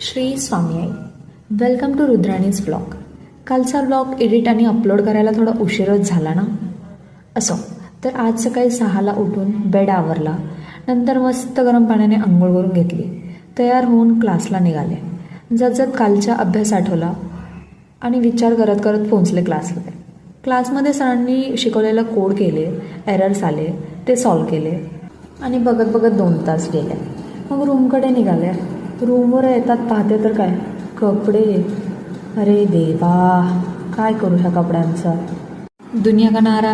श्री स्वामी आई. Welcome to Rudrani's blog. कालचा blog edit आणि अपलोड करायला थोडा उशीरच झाला ना. असो, तर आज सकाळी 6ला उठून बेड आवरला, नंतर मस्त गरम पाण्याने आंघोळ करून घेतली, तयार होऊन क्लासला निघाले. जत कालचा अभ्यास आठवला आणि विचार करत करत पोहोचले क्लासमध्ये. क्लासमध्ये सरांनी शिकवलेलं कोड केले, एरर्स आले, ते सॉल्व केले आणि बघत बघत 2 तास गेले. मग रूमकडे निघाले. रूमवर येतात पाहते तर काय कपडे. अरे देवा, काय करू ह्या कपड्यांचा. दुनिया का नारा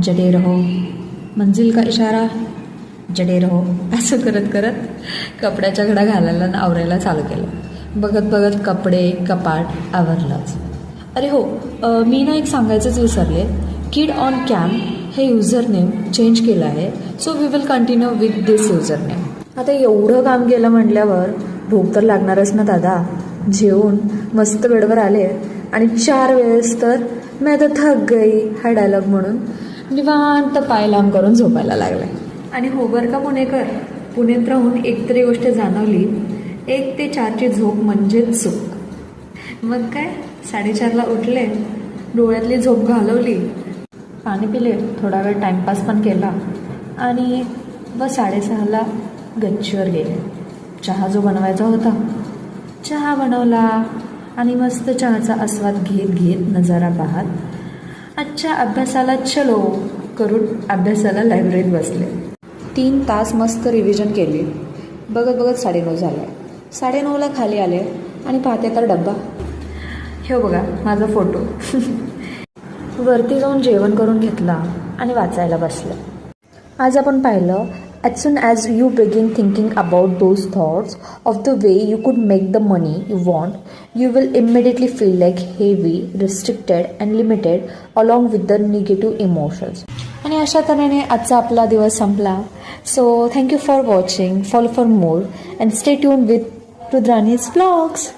जडे रहो, मंजिल का इशारा जडे रहो, असं करत करत कपड्याच्या घडा घालायला आवरायला चालू केलं. बघत बघत कपडे कपाट आवरलंच. अरे हो, मी ना एक सांगायचंच विसरले. किड ऑन कॅम्प हे युजर नेम चेंज केलं आहे, so we will continue with this user name. आता एवढं काम केलं म्हटल्यावर भूक तर लागणारच ना दादा. जेवून मस्त बेडवर आले आणि 4 वेळेस तर मैं तो थक गई हा डायलॉग म्हणून निवांत पाय लांब करून झोपायला लागले. आणि हो बरं का पुणेकर, पुण्यात राहून एकतरी गोष्ट जाणवली, 1 ते 4ची झोप म्हणजेच सुख. मग काय 4:30ला उठले, डोळ्यातली झोप घालवली, पाणी पिले, थोडा वेळ टाईमपास पण केला आणि बस 6:30ला गच्चीवर गेले. चहा जो बनवायचा होता चहा बनवला आणि मस्त चहाचा आस्वाद घेत घेत नजारा पाहत आजच्या अभ्यासाला चलो करून अभ्यासाला लायब्ररीत बसले. 3 तास मस्त रिव्हिजन केली. बघत बघत 9:30 झाले. 9:30ला खाली आले आणि पाहते तर डब्बा. हे बघा माझा फोटो. वरती जाऊन जेवण करून घेतला आणि वाचायला बसलं. आज आपण पाहिलं, as soon as you begin thinking about those thoughts of the way you could make the money you want, you will immediately feel like heavy, restricted and limited along with the negative emotions. आणि अशा तऱ्हेने आजचा आपला दिवस संपला. So thank you for watching. Follow for more and stay tune with Rudrani's blogs.